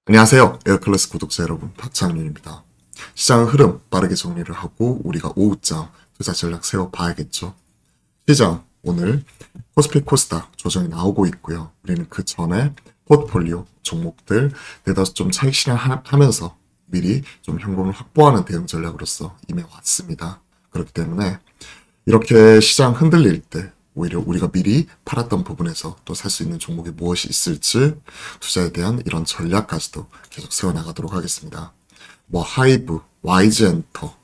안녕하세요. 에어클래스 구독자 여러분, 박창윤입니다. 시장 흐름 빠르게 정리를 하고 우리가 오후장 투자 전략 세워봐야겠죠. 시장 오늘 코스피 코스닥 조정이 나오고 있고요. 우리는 그 전에 포트폴리오 종목들 대다수 좀 차익 실현하면서 미리 좀 현금을 확보하는 대응 전략으로서 임해왔습니다. 그렇기 때문에 이렇게 시장 흔들릴 때 오히려 우리가 미리 팔았던 부분에서 또 살 수 있는 종목이 무엇이 있을지 투자에 대한 이런 전략까지도 계속 세워나가도록 하겠습니다. 뭐 하이브, YG엔터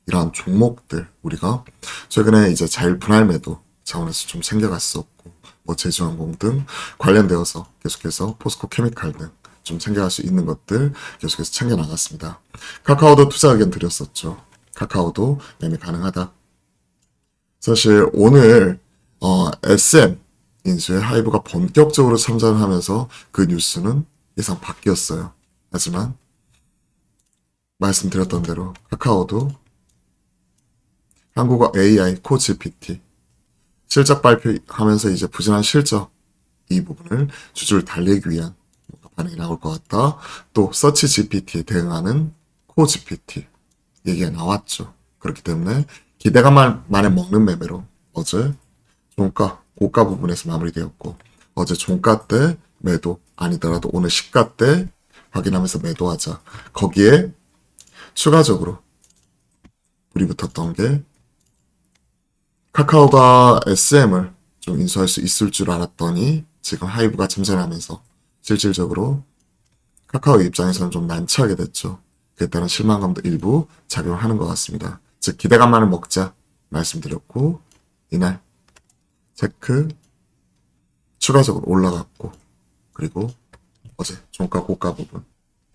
이러한 종목들 우리가 최근에 이제 자율 분할 매도 차원에서 좀 챙겨갔었고 뭐 제주항공 등 관련되어서 계속해서 포스코 케미칼 등 좀 챙겨갈 수 있는 것들 계속해서 챙겨나갔습니다. 카카오도 투자 의견 드렸었죠. 카카오도 매매 가능하다. 사실 오늘 SM 인수에 하이브가 본격적으로 참전을 하면서 그 뉴스는 예상 바뀌었어요. 하지만 말씀드렸던 대로 카카오도 한국어 AI 코 GPT 실적 발표하면서 이제 부진한 실적 이 부분을 주주를 달래기 위한 반응이 나올 것 같다. 또 서치 GPT에 대응하는 코 GPT 얘기가 나왔죠. 그렇기 때문에 기대감만에 먹는 매매로 어제 종가, 고가 부분에서 마무리되었고 어제 종가 때 매도 아니더라도 오늘 시가 때 확인하면서 매도하자. 거기에 추가적으로 불이 붙었던 게 카카오가 SM을 좀 인수할 수 있을 줄 알았더니 지금 하이브가 참전하면서 실질적으로 카카오 입장에서는 좀 난처하게 됐죠. 그에 따른 실망감도 일부 작용하는 것 같습니다. 즉 기대감만을 먹자 말씀드렸고 이날 체크 추가적으로 올라갔고 그리고 어제 종가 고가 부분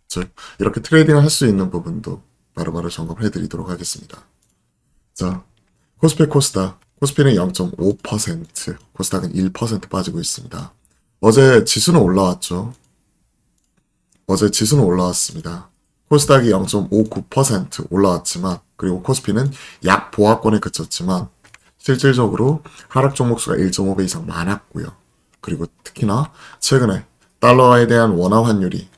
즉 이렇게 트레이딩을 할 수 있는 부분도 바로바로 점검해 드리도록 하겠습니다. 자, 코스피 코스닥 코스피는 0.5% 코스닥은 1% 빠지고 있습니다. 어제 지수는 올라왔죠. 어제 지수는 올라왔습니다. 코스닥이 0.59% 올라왔지만 그리고 코스피는 약 보합권에 그쳤지만 실질적으로 하락 종목수가 1.5배 이상 많았고요. 그리고 특히나 최근에 달러에 대한 원화 환율이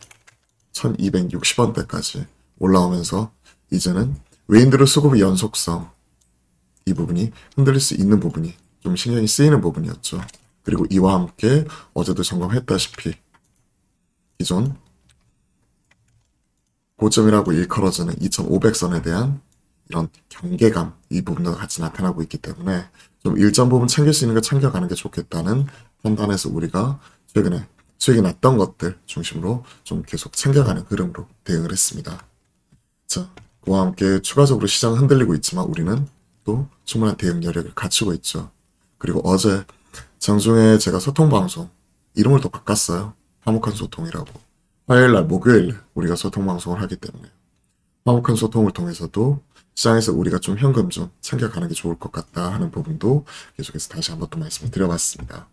1260원대까지 올라오면서 이제는 외인들의 수급의 연속성 이 부분이 흔들릴 수 있는 부분이 좀 신경이 쓰이는 부분이었죠. 그리고 이와 함께 어제도 점검했다시피 기존 고점이라고 일컬어지는 2500선에 대한 이런 경계감 이 부분도 같이 나타나고 있기 때문에 좀 일정 부분 챙길 수 있는 거 챙겨가는 게 좋겠다는 판단에서 우리가 최근에 수익이 났던 것들 중심으로 좀 계속 챙겨가는 흐름으로 대응을 했습니다. 자, 그와 함께 추가적으로 시장 흔들리고 있지만 우리는 또 충분한 대응 여력을 갖추고 있죠. 그리고 어제 장중에 제가 소통방송 이름을 또 바꿨어요. 화목한 소통이라고. 화요일날 목요일 우리가 소통방송을 하기 때문에 화목한 소통을 통해서도 시장에서 우리가 좀 현금 좀 챙겨가는 게 좋을 것 같다 하는 부분도 계속해서 다시 한번 또 말씀을 드려봤습니다.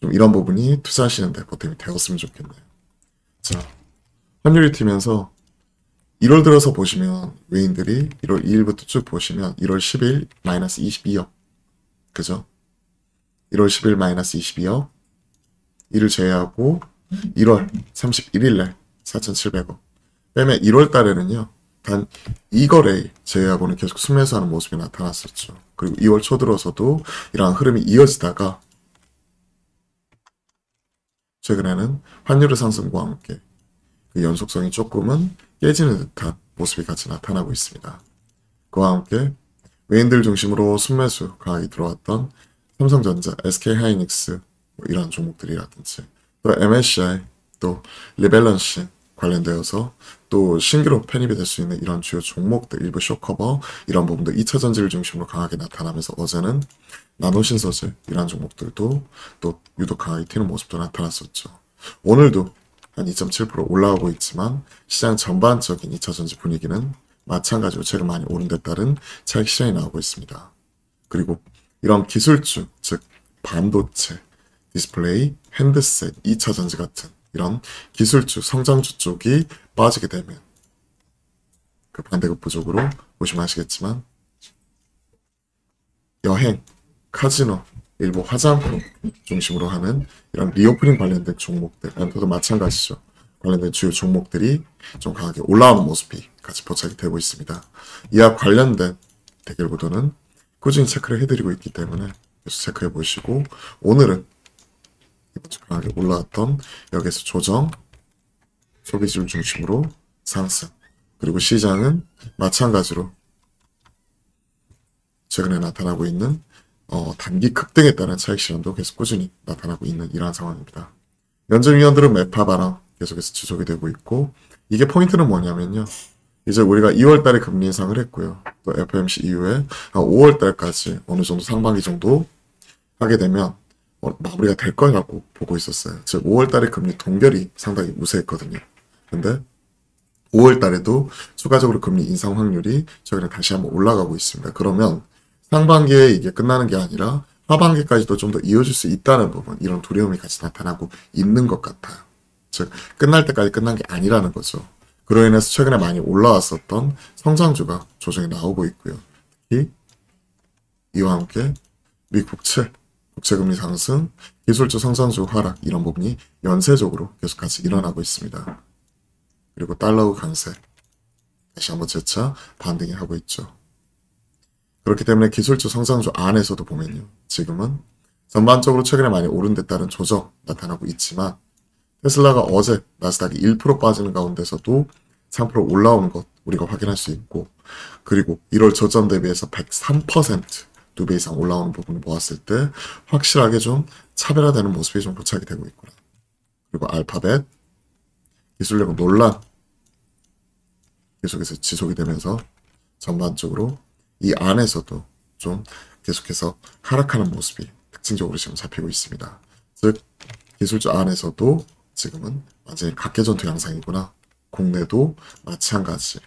좀 이런 부분이 투자하시는데 보탬이 되었으면 좋겠네요. 자, 환율이 튀면서 1월 들어서 보시면 외인들이 1월 2일부터 쭉 보시면 1월 10일 마이너스 22억 그죠? 1월 10일 마이너스 22억 이를 제외하고 1월 31일날 4,700억 빼면 1월 달에는요 단 2거래일 제외하고는 계속 순매수하는 모습이 나타났었죠. 그리고 2월 초 들어서도 이러한 흐름이 이어지다가 최근에는 환율의 상승과 함께 그 연속성이 조금은 깨지는 듯한 모습이 같이 나타나고 있습니다. 그와 함께 외인들 중심으로 순매수 강하게 들어왔던 삼성전자, SK하이닉스 뭐 이런 종목들이라든지 또 MSCI, 또 리밸런싱 관련되어서 또 신규로 편입이 될 수 있는 이런 주요 종목들 일부 쇼커버 이런 부분도 2차전지를 중심으로 강하게 나타나면서 어제는 나노신소재 이런 종목들도 또 유독 강하게 튀는 모습도 나타났었죠. 오늘도 한 2.7% 올라오고 있지만 시장 전반적인 2차전지 분위기는 마찬가지로 최근 많이 오른 데 따른 차익 실현이 나오고 있습니다. 그리고 이런 기술주, 즉 반도체, 디스플레이, 핸드셋, 2차전지 같은 이런 기술주, 성장주 쪽이 빠지게 되면 그 반대급 부족으로 보시면 아시겠지만 여행, 카지노, 일부 화장품 중심으로 하는 이런 리오프닝 관련된 종목들, 렌터도 마찬가지죠. 관련된 주요 종목들이 좀 강하게 올라오는 모습이 같이 포착이 되고 있습니다. 이와 관련된 대결 구도는 꾸준히 체크를 해드리고 있기 때문에 계속 체크해 보시고, 오늘은 이번 주 강하게 올라왔던 여기서 조정, 소비지를 중심으로 상승, 그리고 시장은 마찬가지로 최근에 나타나고 있는 단기 급등에 따른 차익 실현도 계속 꾸준히 나타나고 있는 이러한 상황입니다. 연준위원들은 매파 발언 계속해서 지속이 되고 있고, 이게 포인트는 뭐냐면요. 이제 우리가 2월 달에 금리 인상을 했고요. 또 FOMC 이후에 5월 달까지 어느 정도 상반기 정도 하게 되면 마무리가 될 거라고 보고 있었어요. 즉 5월 달에 금리 동결이 상당히 우세했거든요. 근데 5월 달에도 추가적으로 금리 인상 확률이 최근에 다시 한번 올라가고 있습니다. 그러면 상반기에 이게 끝나는 게 아니라 하반기까지도 좀 더 이어질 수 있다는 부분, 이런 두려움이 같이 나타나고 있는 것 같아요. 즉 끝날 때까지 끝난 게 아니라는 거죠. 그로 인해서 최근에 많이 올라왔었던 성장주가 조정이 나오고 있고요. 특히 이와 함께 미 국채금리 상승, 기술주 성장주 하락, 이런 부분이 연쇄적으로 계속 같이 일어나고 있습니다. 그리고 달러 강세 다시 한번 재차 반등이 하고 있죠. 그렇기 때문에 기술주 성장주 안에서도 보면요, 지금은 전반적으로 최근에 많이 오른 데 따른 조정 나타나고 있지만, 테슬라가 어제 나스닥이 1% 빠지는 가운데서도 3% 올라오는 것 우리가 확인할 수 있고, 그리고 1월 저점 대비해서 103% 2배 이상 올라오는 부분을 보았을 때 확실하게 좀 차별화되는 모습이 좀 포착이 되고 있구나. 그리고 알파벳 기술력 논란 계속해서 지속이 되면서 전반적으로 이 안에서도 좀 계속해서 하락하는 모습이 특징적으로 지금 잡히고 있습니다. 즉 기술주 안에서도 지금은 완전히 각계전투 양상이구나. 국내도 마찬가지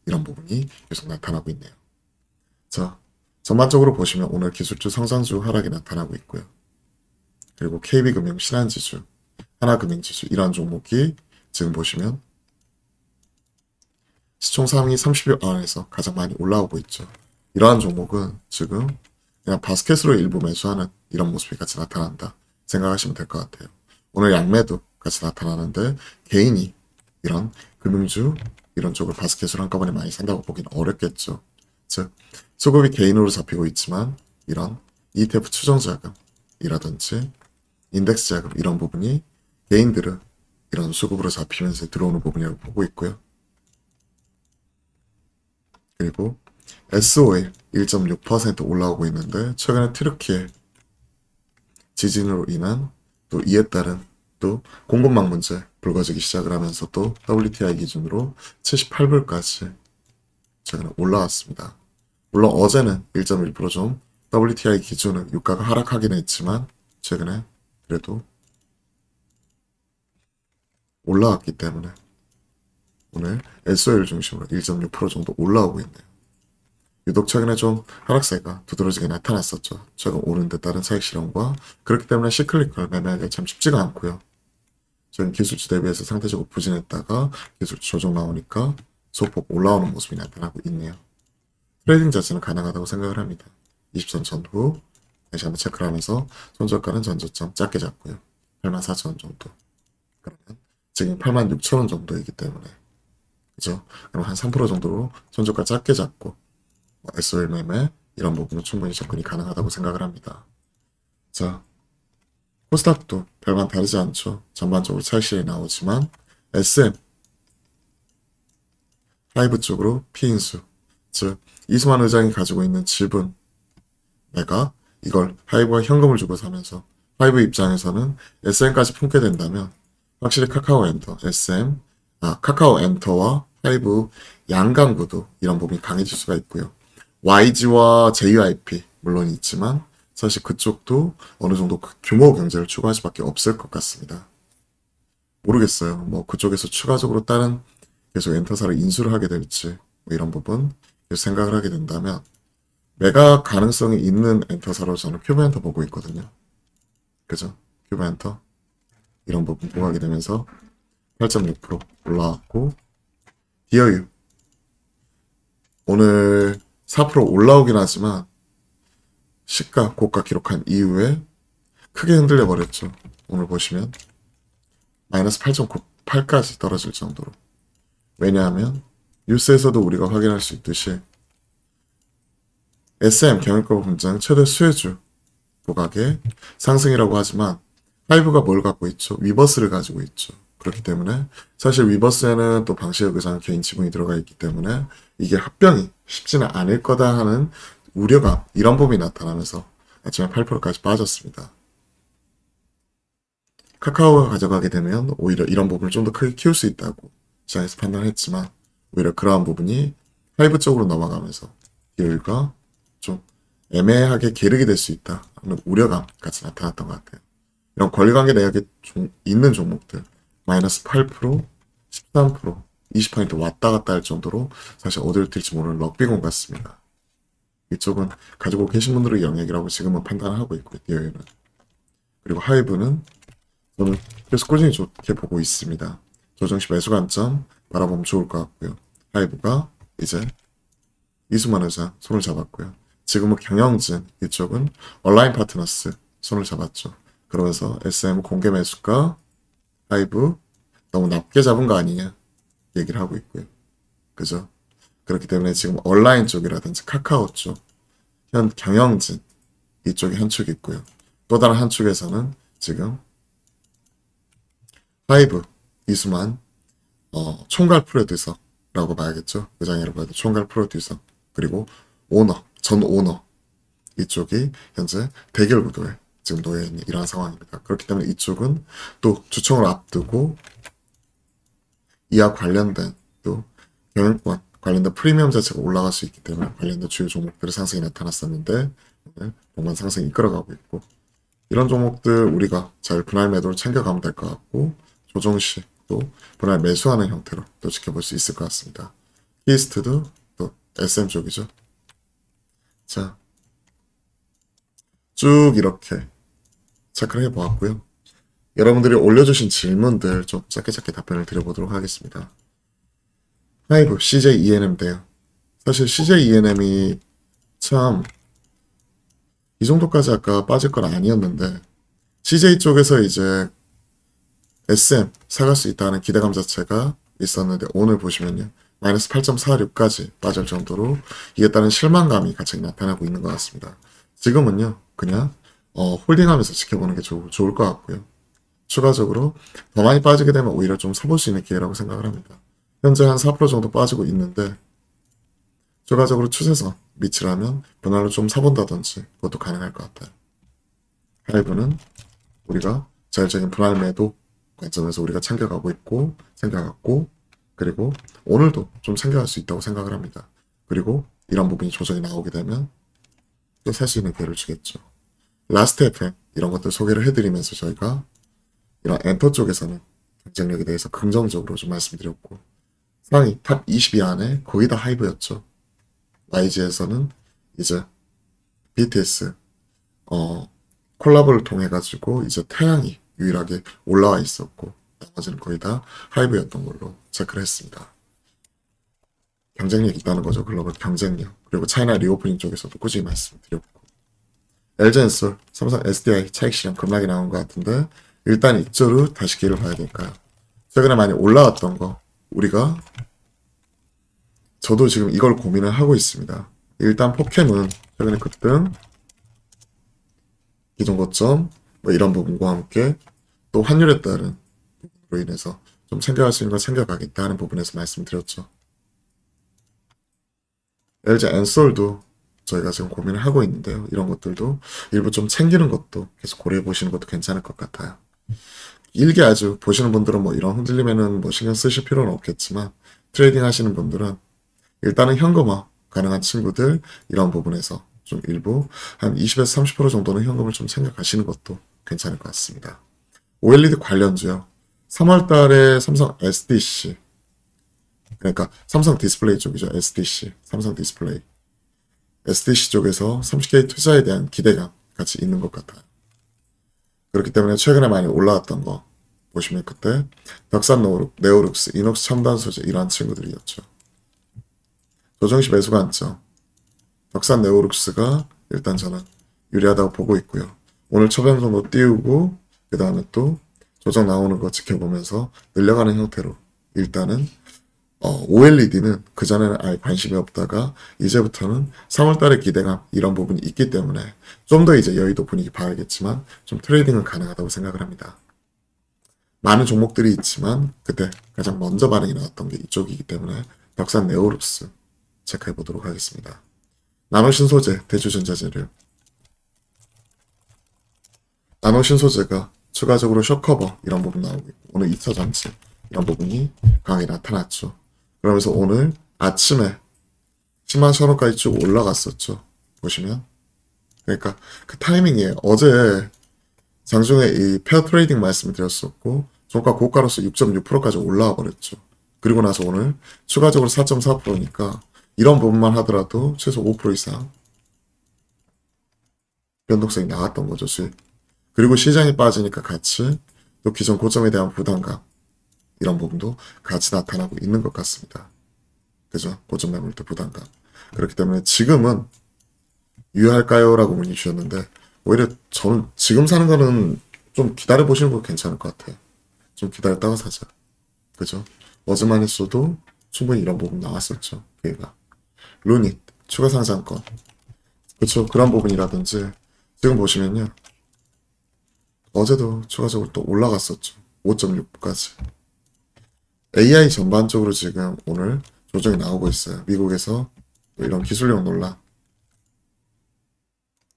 이런 부분이 계속 나타나고 있네요. 자, 전반적으로 보시면 오늘 기술주 성장주 하락이 나타나고 있고요. 그리고 KB금융 신한지주, 하나금융지주 이러한 종목이 지금 보시면 시총 상위 30위 안에서 가장 많이 올라오고 있죠. 이러한 종목은 지금 그냥 바스켓으로 일부 매수하는 이런 모습이 같이 나타난다 생각하시면 될 것 같아요. 오늘 양매도 같이 나타나는데 개인이 이런 금융주 이런 쪽을 바스켓으로 한꺼번에 많이 산다고 보기는 어렵겠죠. 즉 수급이 개인으로 잡히고 있지만 이런 ETF 추정 자금이라든지 인덱스 자금 이런 부분이 개인들은 이런 수급으로 잡히면서 들어오는 부분이라고 보고 있고요. 그리고 SOL 1.6% 올라오고 있는데 최근에 튀르키예 지진으로 인한 또 이에 따른 또 공급망 문제 불거지기 시작을 하면서 또 WTI 기준으로 78불까지 최근에 올라왔습니다. 물론 어제는 1.1% 좀 WTI 기준은 유가가 하락하긴 했지만 최근에 그래도 올라왔기 때문에 오늘 SOL 중심으로 1.6% 정도 올라오고 있네요. 유독 최근에 좀 하락세가 두드러지게 나타났었죠. 최근 오른 데 따른 차익 실현과 그렇기 때문에 시클리컬 매매하기가 참 쉽지가 않고요. 최근 기술주 대비해서 상대적으로 부진했다가 기술주 조정 나오니까 소폭 올라오는 모습이 나타나고 있네요. 트레이딩 자체는 가능하다고 생각을 합니다. 20선 전후 다시 한번 체크를 하면서 손절가는 전저점 작게 잡고요. 84,000원 정도. 그러면 지금 86,000원 정도이기 때문에 그죠? 그럼 한 3% 정도로 손절가 작게 잡고 SOL 매매 이런 부분은 충분히 접근이 가능하다고 생각을 합니다. 자, 코스닥도 별반 다르지 않죠. 전반적으로 차익실이 나오지만 SM 하이브 쪽으로 피인수, 즉 이수만 의장이 가지고 있는 지분 내가 이걸 하이브와 현금을 주고 사면서 하이브 입장에서는 SM까지 품게 된다면 확실히 카카오 엔터와 하이브 양강구도 이런 부분이 강해질 수가 있고요. YG와 JYP 물론 있지만 사실 그쪽도 어느 정도 규모 경제를 추구할 수밖에 없을 것 같습니다. 모르겠어요. 뭐 그쪽에서 추가적으로 다른 계속 엔터사를 인수를 하게 될지 뭐 이런 부분 계속 생각을 하게 된다면 매각 가능성이 있는 엔터사로 저는 큐브엔터 보고 있거든요. 그죠? 큐브엔터 이런 부분 보고 하게 되면서 8.6% 올라왔고 디어유 오늘 4% 올라오긴 하지만 시가 고가 기록한 이후에 크게 흔들려 버렸죠. 오늘 보시면 마이너스 8.98까지 떨어질 정도로. 왜냐하면 뉴스에서도 우리가 확인할 수 있듯이 SM 경유가 분장 최대 수혜주 부각의 상승이라고 하지만 하이브가 뭘 갖고 있죠? 위버스를 가지고 있죠. 그렇기 때문에 사실 위버스에는 또 방시혁 의장 개인 지분이 들어가 있기 때문에 이게 합병이 쉽지는 않을 거다 하는 우려가 이런 부분이 나타나면서 아침에 8%까지 빠졌습니다. 카카오가 가져가게 되면 오히려 이런 부분을 좀 더 크게 키울 수 있다고 시장에서 판단했지만 오히려 그러한 부분이 하이브 쪽으로 넘어가면서 기울과 좀 애매하게 계륵이 될 수 있다 하는 우려감 같이 나타났던 것 같아요. 이런 권리관계 내역에 있는 종목들 마이너스 8%, 13%, 20% 왔다 갔다 할 정도로 사실 어디를 튈지 모르는 럭비공 같습니다. 이쪽은 가지고 계신 분들의 영역이라고 지금은 판단을 하고 있고요. 디어에는. 그리고 하이브는 저는 계속 꾸준히 좋게 보고 있습니다. 조정시 매수 관점 바라보면 좋을 것 같고요. 하이브가 이제 이수만 의장 손을 잡았고요. 지금은 경영진 이쪽은 얼라인 파트너스 손을 잡았죠. 그러면서 SM 공개 매수가 하이브 너무 낮게 잡은 거 아니냐 얘기를 하고 있고요. 그죠? 그렇기 때문에 지금 얼라인 쪽이라든지 카카오 쪽, 현 경영진 이쪽에 한 축이 있고요. 또 다른 한 축에서는 지금 하이브 이수만 총괄 프로듀서라고 봐야겠죠. 의장이라고 해도 총괄 프로듀서 그리고 오너, 전 오너 이쪽이 현재 대결 구도에 지금 놓여 있는 이러한 상황입니다. 그렇기 때문에 이쪽은 또 주총을 앞두고 이와 관련된 또 경영권 관련된 프리미엄 자체가 올라갈 수 있기 때문에 관련된 주요 종목들의 상승이 나타났었는데 오늘 동반 상승이 이끌어가고 있고 이런 종목들 우리가 잘 분할 매도를 챙겨가면 될 것 같고 조정시 또 분할 매수하는 형태로 또 지켜볼 수 있을 것 같습니다. 히스트도 또 SM 쪽이죠. 자, 쭉 이렇게 체크를 해보았고요. 여러분들이 올려주신 질문들 좀 짧게 답변을 드려보도록 하겠습니다. 하이브 CJ ENM 대요. 사실 CJ ENM이 참 이 정도까지 아까 빠질 건 아니었는데 CJ 쪽에서 이제 SM 사갈 수 있다는 기대감 자체가 있었는데 오늘 보시면요. 마이너스 8.46까지 빠질 정도로 이에 따른 실망감이 같이 나타나고 있는 것 같습니다. 지금은요. 그냥 홀딩하면서 지켜보는 게 좋을 것 같고요. 추가적으로 더 많이 빠지게 되면 오히려 좀 사볼 수 있는 기회라고 생각을 합니다. 현재 한 4% 정도 빠지고 있는데 추가적으로 추세선 밑이라면 분할로 좀 사본다든지 그것도 가능할 것 같아요. 하이브는 우리가 자율적인 분할 매도 관점에서 우리가 챙겨가고 있고 챙겨갔고 그리고 오늘도 좀 챙겨갈 수 있다고 생각을 합니다. 그리고 이런 부분이 조정이 나오게 되면 또 살 수 있는 기회를 주겠죠. 라스트 FM 이런 것들 소개를 해드리면서 저희가 이런 엔터 쪽에서는 경쟁력에 대해서 긍정적으로 좀 말씀드렸고 상위 탑 20위 안에 거의 다 하이브였죠. YG에서는 이제 BTS 콜라보를 통해 가지고 이제 태양이 유일하게 올라와 있었고 나머지는 거의 다 하이브였던 걸로 체크를 했습니다. 경쟁력이 있다는 거죠. 글로벌 경쟁력. 그리고 차이나 리오프닝 쪽에서도 꾸준히 말씀드렸고 LG엔솔, 삼성 SDI 차익 실현 급락이 나온 것 같은데 일단 이쪽으로 다시 기회를 봐야 될까요? 최근에 많이 올라왔던 거 우리가 저도 지금 이걸 고민을 하고 있습니다. 일단 포켓은 최근에 급등 기존 고점 뭐 이런 부분과 함께 또 환율에 따른 부분으로 인해서 좀 챙겨갈 수 있는 걸 챙겨가겠다 하는 부분에서 말씀드렸죠. LG 엔솔도 저희가 지금 고민을 하고 있는데요. 이런 것들도 일부 좀 챙기는 것도 계속 고려해 보시는 것도 괜찮을 것 같아요. 길게 아주 보시는 분들은 뭐 이런 흔들림에는 뭐 신경 쓰실 필요는 없겠지만 트레이딩 하시는 분들은 일단은 현금화 가능한 친구들 이런 부분에서 좀 일부 한 20에서 30% 정도는 현금을 좀 챙겨 가시는 것도 괜찮을 것 같습니다. OLED 관련주요. 3월 달에 삼성 SDC 그러니까 삼성 디스플레이 쪽이죠. SDC 삼성 디스플레이 SDC 쪽에서 30K 투자에 대한 기대감 같이 있는 것 같아요. 그렇기 때문에 최근에 많이 올라왔던 거 보시면 그때 덕산 네오룩스, 이녹스 첨단 소재 이러한 친구들이었죠. 조정시 매수 관점. 덕산 네오룩스가 일단 저는 유리하다고 보고 있고요. 오늘 초변정도 띄우고 그 다음에 또 조정 나오는 거 지켜보면서 늘려가는 형태로 일단은 OLED는 그전에는 아예 관심이 없다가 이제부터는 3월달에 기대감 이런 부분이 있기 때문에 좀 더 이제 여의도 분위기 봐야겠지만 좀 트레이딩은 가능하다고 생각을 합니다. 많은 종목들이 있지만 그때 가장 먼저 반응이 나왔던 게 이쪽이기 때문에 덕산 네오룩스 체크해 보도록 하겠습니다. 나노신소재, 대주전자재료. 나노신소재가 추가적으로 숏커버 이런 부분 나오고 있고 오늘 2차 전지 이런 부분이 강하게 나타났죠. 그러면서 오늘 아침에 10만 1,000원까지 쭉 올라갔었죠. 보시면 그러니까 그 타이밍에 어제 장중에 이 페어 트레이딩 말씀을 드렸었고 종가 고가로서 6.6%까지 올라와 버렸죠. 그리고 나서 오늘 추가적으로 4.4%니까 이런 부분만 하더라도 최소 5% 이상 변동성이 나왔던 거죠. 수익. 그리고 시장이 빠지니까 같이 또 기존 고점에 대한 부담감 이런 부분도 같이 나타나고 있는 것 같습니다. 그죠? 고점 매물대 부담감. 그렇기 때문에 지금은 유효할까요? 라고 문의 주셨는데 오히려 저는 지금 사는 거는 좀 기다려 보시는 거 괜찮을 것 같아요. 좀 기다렸다가 사자. 그죠? 어제만 했어도 충분히 이런 부분 나왔었죠. 기회가. 루닛, 추가 상장권. 그쵸? 그런 부분이라든지 지금 보시면요. 어제도 추가적으로 또 올라갔었죠. 5.6까지. AI 전반적으로 지금 오늘 조정이 나오고 있어요. 미국에서 이런 기술력 논란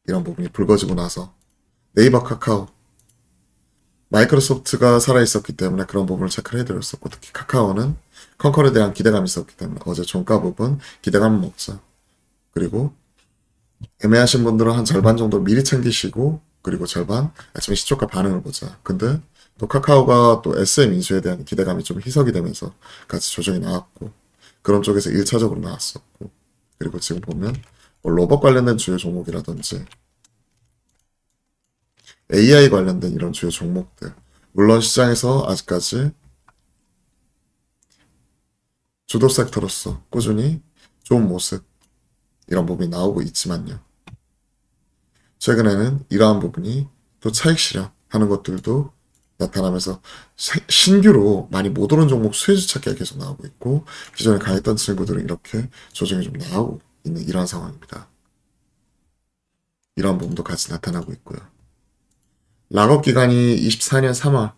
이런 부분이 불거지고 나서 네이버, 카카오, 마이크로소프트가 살아있었기 때문에 그런 부분을 체크를 해드렸었고 특히 카카오는 컨컬에 대한 기대감이 있었기 때문에 어제 종가 부분 기대감 먹자. 그리고 애매하신 분들은 한 절반 정도 미리 챙기시고 그리고 절반 아침에 시초가 반응을 보자. 근데 또 카카오가 또 SM 인수에 대한 기대감이 좀 희석이 되면서 같이 조정이 나왔고 그런 쪽에서 1차적으로 나왔었고 그리고 지금 보면 뭐 로봇 관련된 주요 종목이라든지 AI 관련된 이런 주요 종목들 물론 시장에서 아직까지 주도 섹터로서 꾸준히 좋은 모습 이런 부분이 나오고 있지만요. 최근에는 이러한 부분이 또 차익 실현하는 것들도 나타나면서 신규로 많이 못 오른 종목 수혜주 찾기가 계속 나오고 있고 기존에 강했던 친구들은 이렇게 조정이 좀 나오고 있는 이러한 상황입니다. 이러한 부분도 같이 나타나고 있고요. 락업 기간이 24년 3월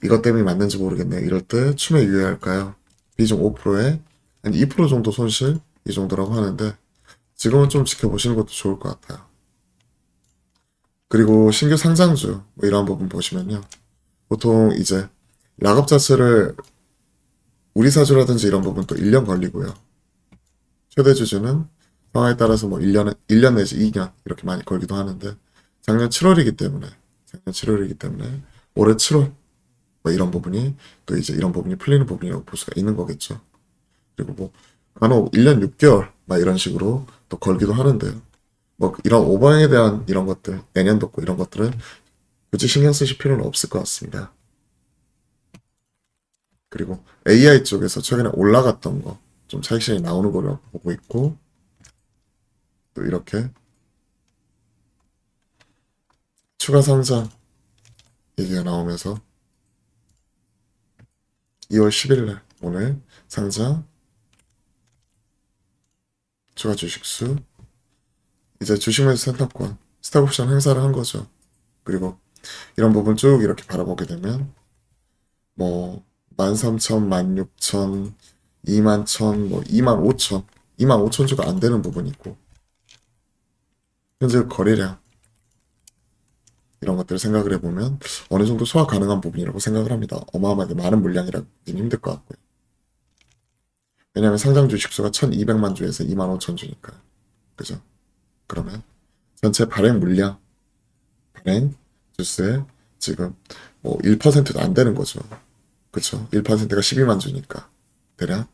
이것 때문에 맞는지 모르겠네요. 이럴 때 추매 유예할까요? 비중 5%에 한 2% 정도 손실 이 정도라고 하는데 지금은 좀 지켜보시는 것도 좋을 것 같아요. 그리고 신규 상장주 뭐 이런 부분 보시면요. 보통 이제 락업 자체를 우리 사주라든지 이런 부분 또 1년 걸리고요. 최대 주주는 상황에 따라서 뭐 1년 내지 2년 이렇게 많이 걸기도 하는데 작년 7월이기 때문에 올해 7월 뭐 이런 부분이 또 이제 이런 부분이 풀리는 부분이라고 볼 수가 있는 거겠죠. 그리고 뭐 간혹 1년 6개월 막 이런 식으로 또 걸기도 하는데요. 뭐 이런 오버행에 대한 이런 것들 내년도 없고 이런 것들은 굳이 신경 쓰실 필요는 없을 것 같습니다. 그리고 AI 쪽에서 최근에 올라갔던 거 좀 차익실이 나오는 거라고 보고 있고 또 이렇게 추가 상장 얘기가 나오면서 2월 10일날 오늘 상장 추가 주식수 이제 주식매수 선택권 스탁옵션 행사를 한 거죠. 그리고 이런 부분 쭉 이렇게 바라보게 되면 뭐 13,000, 16,000, 21,000, 뭐 25,000, 25,000주가 안 되는 부분이 있고 현재 거래량 이런 것들을 생각을 해보면 어느 정도 소화 가능한 부분이라고 생각을 합니다. 어마어마하게 많은 물량이라기는 힘들 것 같고요. 왜냐하면 상장 주식수가 1,200만 주에서 25,000주니까 그죠? 그러면 전체 발행 물량 발행 주수의 지금 뭐 1%도 안 되는 거죠. 그쵸? 1%가 12만 주니까 대략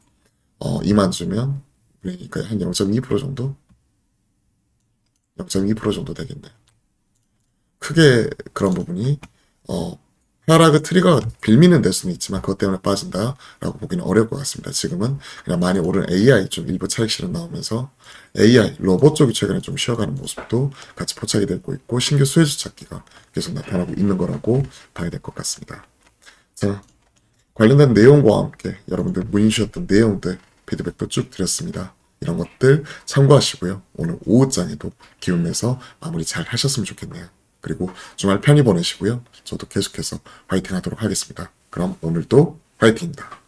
2만 주면 그러니까 한 0.2% 정도? 0.2% 정도 되겠네요. 크게 그런 부분이 하락의 트리거가 빌미는 될 수는 있지만 그것 때문에 빠진다라고 보기는 어려울 것 같습니다. 지금은 그냥 많이 오른 AI 좀 일부 차익 실현 나오면서 AI, 로봇 쪽이 최근에 좀 쉬어가는 모습도 같이 포착이 되고 있고 신규 수혜주 찾기가 계속 나타나고 있는 거라고 봐야 될 것 같습니다. 자, 관련된 내용과 함께 여러분들 문의 주셨던 내용들 피드백도 쭉 드렸습니다. 이런 것들 참고하시고요. 오늘 오후장에도 기운 내서 마무리 잘 하셨으면 좋겠네요. 그리고 주말 편히 보내시고요. 저도 계속해서 화이팅 하도록 하겠습니다. 그럼 오늘도 화이팅입니다.